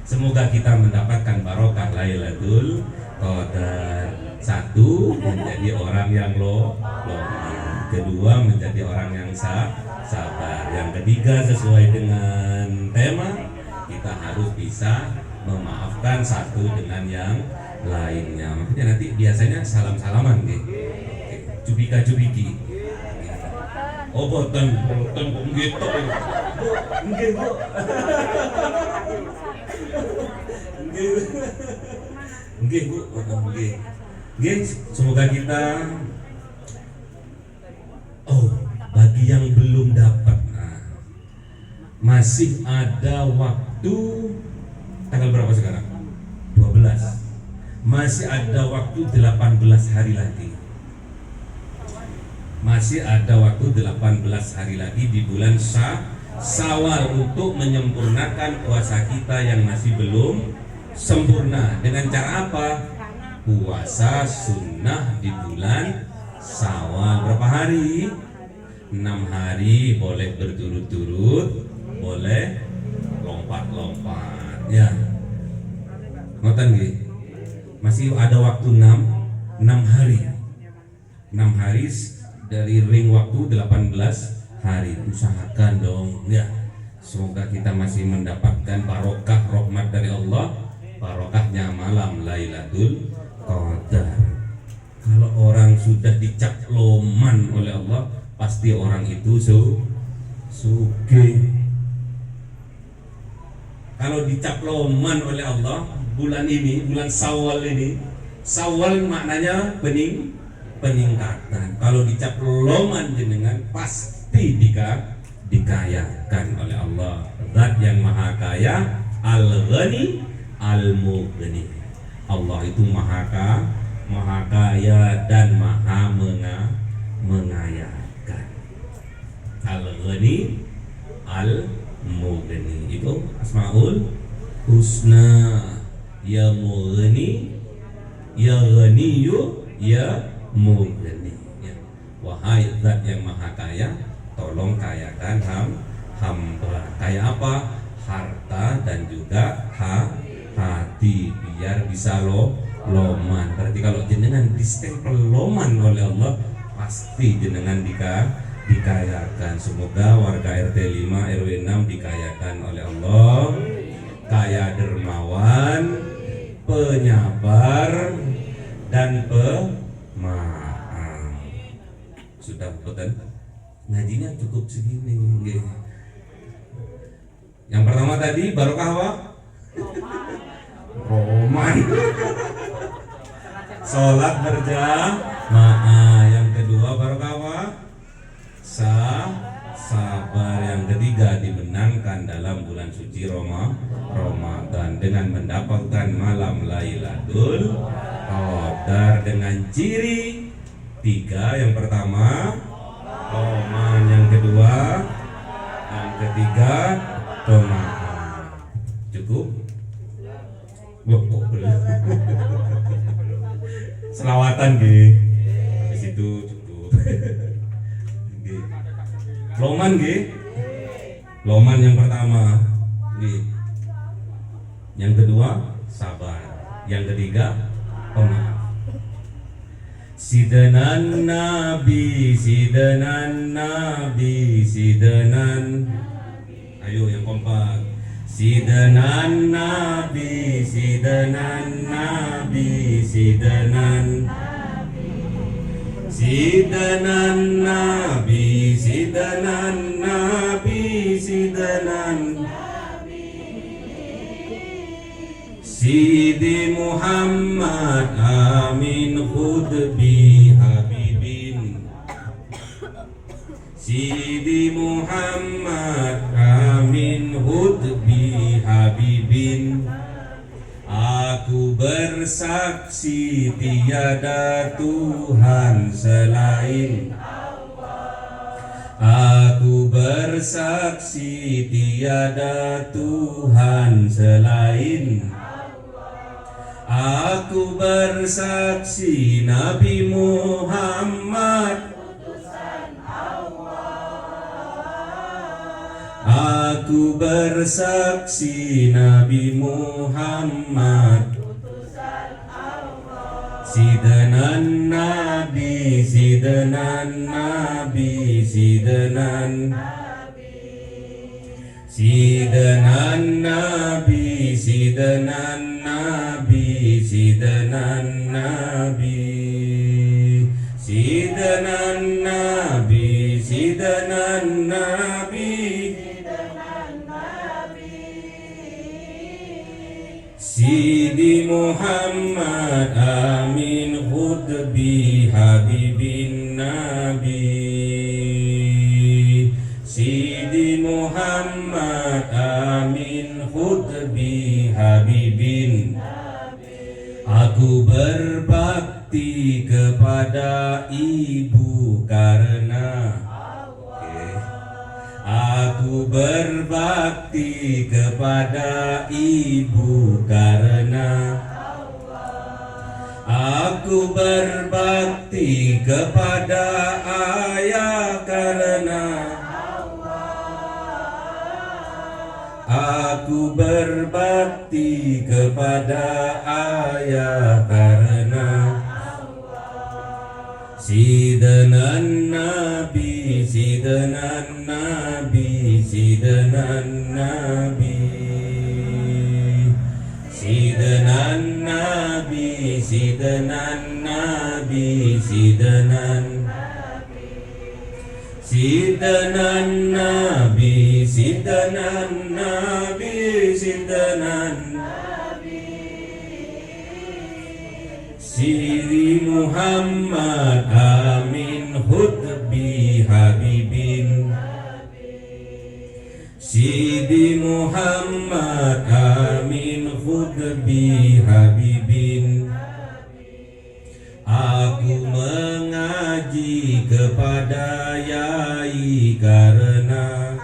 semoga kita mendapatkan barokah Lailatul Qadar. Satu, menjadi orang yang loman. Kedua, menjadi orang yang sabar. Yang ketiga, sesuai dengan tema, kita harus bisa memaafkan satu dengan yang lainnya. Makanya nanti biasanya salam-salaman gitu. Cubika-cubiki. Oh, boten gitu. Nggih, Bu. Nggih, Bu. Nggih. Nggih, semoga kita bagi yang belum dapat. Nah, masih ada waktu tanggal berapa sekarang? 12. Masih ada waktu 18 hari lagi. Masih ada waktu 18 hari lagi di bulan Syawal untuk menyempurnakan puasa kita yang masih belum sempurna. Dengan cara apa? Puasa sunnah di bulan Syawal. Berapa hari? 6 hari, boleh berturut-turut, boleh lompat-lompat. Ya. Ngoten nggih. Masih ada waktu 6 hari. 6 hari dari ring waktu 18 hari. Usahakan dong ya. Semoga kita masih mendapatkan barokah rahmat dari Allah, barokahnya malam Lailatul Qadar. Kalau orang sudah dicap loman oleh Allah, pasti orang itu sugih. Kalau dicap loman oleh Allah bulan ini, bulan Syawal ini, Syawal maknanya peningkatan. Kalau dicap loman jenengan pasti dikayakan oleh Allah. Zat yang maha kaya, Al-Ghani, Al-Mughni. Allah itu maha kaya dan maha mengayakan. Al-Ghani, Al-Mughni. Itu Asmaul Husna. Ya Mughni, Ya Ghaniyu, Ya Mughni. Ya. Wahai zat yang maha kaya, tolong kayakan hamba. Kaya apa? Harta dan juga hati, biar bisa loman. Berarti kalau jenengan distempel loman oleh Allah, pasti jenengan dikayakan. Semoga warga RT 5 RW 6 dikayakan oleh Allah, kaya dermawan, penyabar dan pemaaf. Sudah betul? Ngajinya cukup segini. Yang pertama tadi barokah apa? Roman. Sholat berjamaah. Yang kedua barokah apa? Sabar. Yang ketiga dimenangkan dalam bulan suci Ramadan dengan mendapatkan malam Lailatul Qadar dengan ciri 3. Yang pertama Roman, yang kedua, yang ketiga pemaaf. Cukup? Selawatan nggih. Habis itu cukup. Nggih. Loman nggih. Loman yang pertama nggih. Yang kedua sabar. Yang ketiga pemaaf. Sidanan Nabi, sidanan Nabi, sidanan. Ayo yang kompak. Sidanan Nabi, sidanan Nabi, sidanan. Sidanan Nabi, sidanan Nabi, sidanan. Sidi Muhammad amin khudbi habibin. Sidi Muhammad amin khudbi habibin. Aku bersaksi tiada Tuhan selain Aku bersaksi tiada Tuhan selain Allah. Aku bersaksi Nabi Muhammad utusan Allah. Aku bersaksi Nabi Muhammad utusan Allah. Sidanan Nabi, sidanan Nabi, sidanan Sidanan Nabi, sidanan Nabi, sidanan Nabi, sidanan Nabi, sidanan Nabi, Sidi Muhammad Amin Khutbi Habibin Nabi, Sidi Muhammad Amin Khutbi Habibin Nabi. Aku berbakti kepada ibu karena Aku berbakti kepada ibu karena Aku berbakti kepada ayah karena Aku berbakti kepada ayah karena Sidanan Nabi, sidanan Nabi, sidanan Nabi, sidanan Nabi, sidanan Nabi, sidanan Sidanan Nabi, sidanan Nabi, sidanan Sidi Muhammad Amin Khutbi Habibin Sidi Muhammad Amin Khutbi Habibin. Aku mengaji kepada Yai karena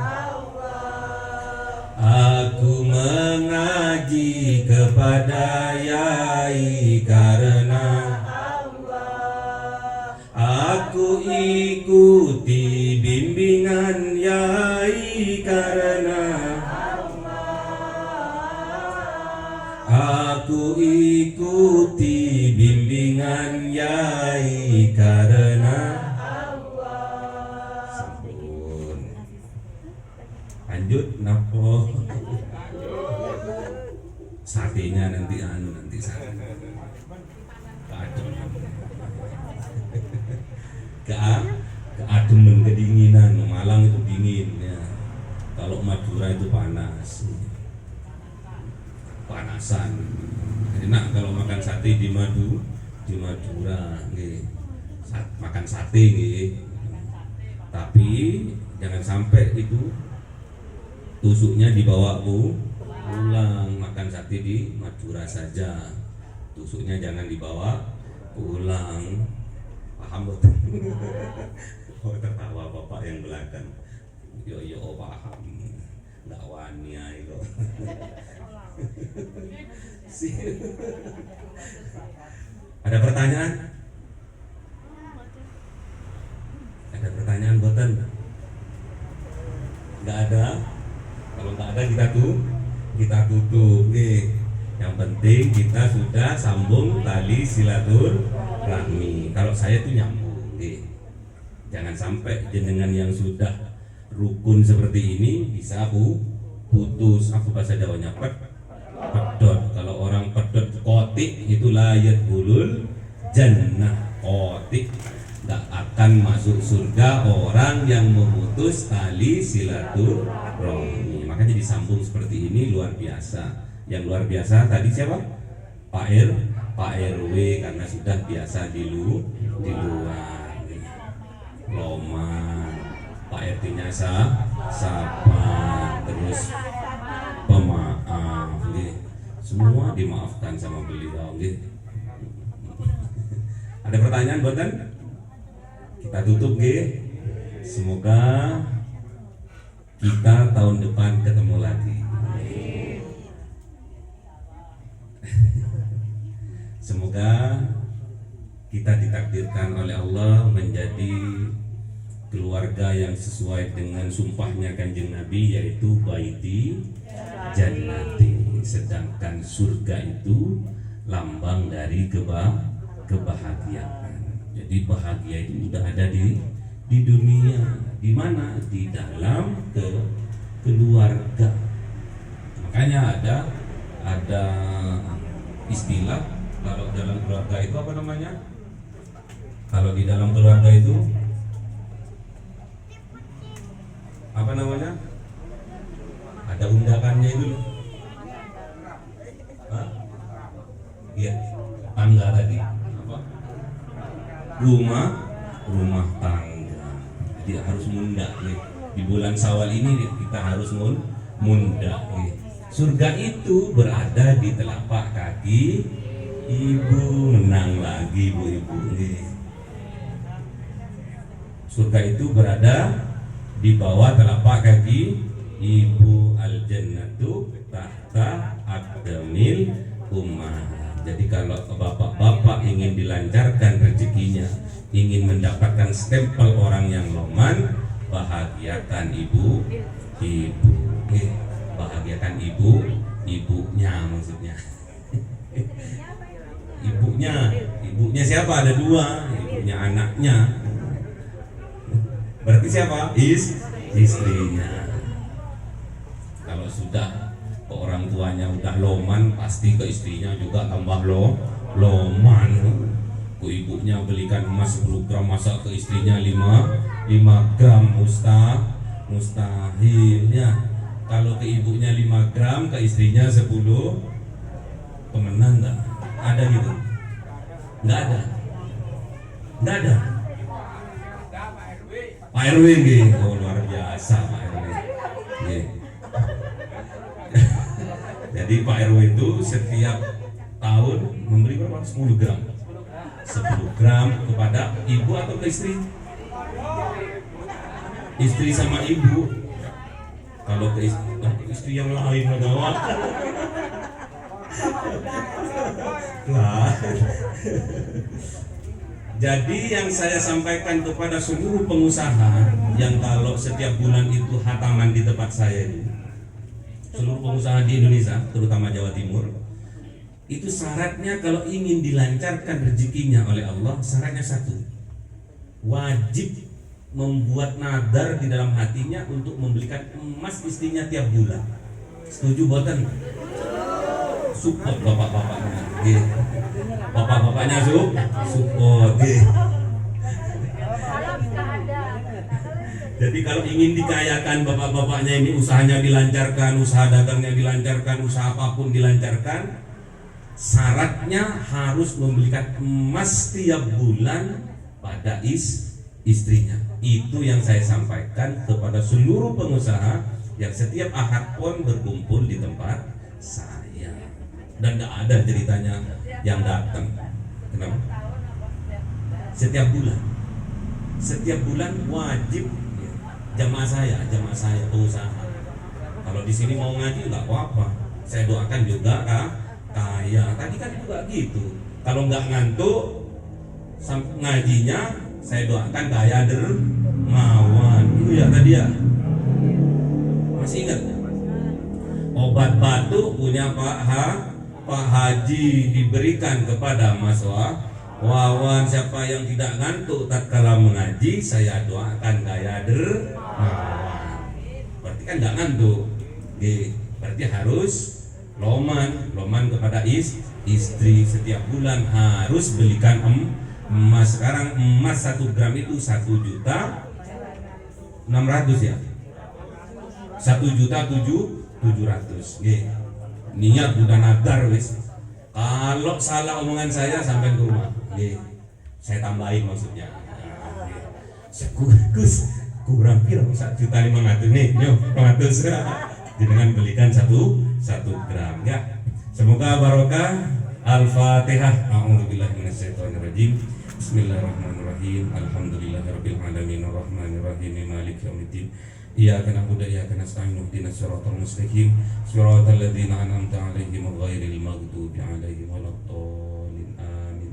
Aku mengaji kepada Yai karena Aku ikuti bimbingan Yai karena Aku ikuti bimbingan Yai karena Sampun. Lanjut napo satenya nanti sate keademen kedinginan. Malang itu dingin ya, kalau Madura itu panasan. Enak kalau makan sate di Madura nggih. Makan sate nggih, tapi jangan sampai itu tusuknya dibawa pulang. Makan sate di Madura saja, tusuknya jangan dibawa pulang. Paham betul? Oh, tertawa bapak yang belakang. Yo paham. Nggak wani itu. Ada pertanyaan? Ada pertanyaan boten? Nggak ada? Kalau nggak ada kita tutup. Nih, yang penting kita sudah sambung tali silaturahmi. Kalau saya tuh nyambung. Nih, jangan sampai jenengan yang sudah rukun seperti ini bisa putus. Aku bahasa Jawanya pedot. Kalau orang pedot kotik itu layat bulul jannah. Kotik nggak akan masuk surga orang yang memutus tali silaturahmi. Makanya disambung seperti ini luar biasa. Yang luar biasa tadi siapa? Pak RW karena sudah biasa di luar. Loman, Pak RT-nya sapa, terus pemaaf, semua dimaafkan sama beliau. Ada pertanyaan buatan? Kita tutup Semoga kita tahun depan ketemu lagi. Semoga kita ditakdirkan oleh Allah menjadi keluarga yang sesuai dengan sumpahnya Kanjeng Nabi, yaitu baiti jannati. Sedangkan surga itu lambang dari kebahagiaan. Jadi bahagia itu sudah ada di dunia. Di mana? Di dalam keluarga. Makanya ada istilah kalau dalam keluarga itu apa namanya? Kalau di dalam keluarga itu apa namanya? Ada undakannya itu. Iya, tangga tadi apa? Rumah tangga. Jadi harus munda. Di bulan Syawal ini kita harus munda. Surga itu berada di telapak kaki ibu. Menang lagi ibu-ibu. Surga itu berada di bawah telapak kaki ibu. Al-jannatu tahta aqdamil ummah. Jadi kalau bapak-bapak ingin dilancarkan rezekinya, ingin mendapatkan stempel orang yang loman, bahagiakan ibu. Bahagiakan ibunya maksudnya. Ibunya siapa? Ada dua, ibunya anaknya. Berarti siapa? Istrinya. Kalau sudah ke orang tuanya udah loman, pasti ke istrinya juga tambah loman. Ke ibunya belikan emas 10 gram, masa ke istrinya 5 gram mustahilnya. Kalau ke ibunya 5 gram, ke istrinya 10. Pemenang enggak? Ada gitu? Enggak ada. Pak RW gitu. Oh, luar biasa Pak RW. Jadi Pak RW itu setiap tahun memberi berapa? 10 gram. 10 gram kepada ibu atau ke istri? Istri sama ibu. Kalau ke istri yang lain gawat. Jadi yang saya sampaikan kepada seluruh pengusaha yang kalau setiap bulan itu hataman di tempat saya ini, seluruh pengusaha di Indonesia, terutama Jawa Timur, itu syaratnya kalau ingin dilancarkan rezekinya oleh Allah, syaratnya satu, wajib membuat nadar di dalam hatinya untuk membelikan emas istrinya tiap bulan. Setuju boten? Support bapak-bapaknya, bapak-bapaknya support. Jadi kalau ingin dikayakan bapak-bapaknya ini, usahanya dilancarkan, usaha dagangnya dilancarkan, usaha apapun dilancarkan, syaratnya harus membelikan emas tiap bulan pada istrinya. Itu yang saya sampaikan kepada seluruh pengusaha yang setiap Ahad pun berkumpul di tempat saya. Dan tidak ada ceritanya yang datang. Kenapa? Setiap bulan wajib jamaah saya pengusaha. Kalau di sini mau ngaji nggak apa-apa, saya doakan juga kaya. Tadi kan juga gitu. Kalau nggak ngantuk ngajinya, saya doakan kaya dermawan. Itu ya tadi ya. Masih ingat? Obat batuk punya Pak Haji diberikan kepada Mas Wawan. Siapa yang tidak ngantuk tatkala mengaji, saya doakan kaya dermawan. Berarti kan nggak ngantuk. Berarti harus loman kepada istri. Setiap bulan harus belikan emas. Sekarang emas 1 gram itu 1.600.000 ya. 1.700.000. Niat udah nadar wis. Kalau salah omongan saya sampai ke rumah, saya tambahin maksudnya. Sekus kurang piro 1.500.000 nih, yuk 500. Dengan belikan 1 gram ya. Semoga barokah. Al-Fatihah. A'udzubillahi minasyaitonirrajim. Bismillahirrahmanirrahim. Alhamdulillahirabbil alamin arrahmanir rahim maliki yaumiddin. Iyyaka na'budu wa iyyaka nasta'in ihdinas siratal mustaqim siratal ladzina an'amta 'alaihim ghairil maghdubi 'alaihim waladdallin. Amin.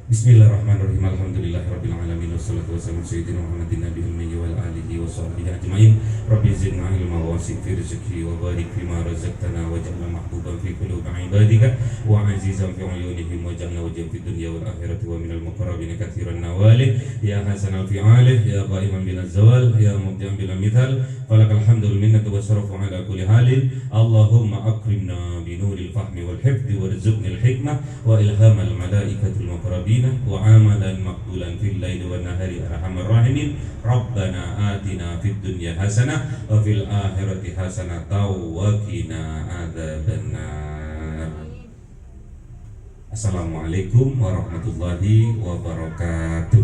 Bismillahirrahmanirrahim. Alhamdulillahirabbil alamin wassalatu wassalamu sayyidina Muhammadin nabiyil ummi wal alihi washabbihi ajmain. Rabbi zidna ilma wa wasi' fi rizqi wa barik fima razaqtana waj'alna mahbuban fi qulubi ibadika wa azizan fi uyunihim waj'alna wajhan fid dunya wal akhirati wa minal muqarrabin katsiran nawali ya hasanal fi'ali ya qa'iman bil zawal ya mubdi'an bil mithal falakal hamdul minnatu wasyarafu ala kulli halin. Allahumma akrimna bi nuril fahmi wal hifdzi warzuqnil hikmah wa ilhamal malaikatil muqarrabin wa amalan maqbulan fil laili wan nahari arhamar rahimin. Rabbana atina fid dunya hasanah wa fil akhirati hasanah wa qina adzabannar. Assalamualaikum warahmatullahi wabarakatuh.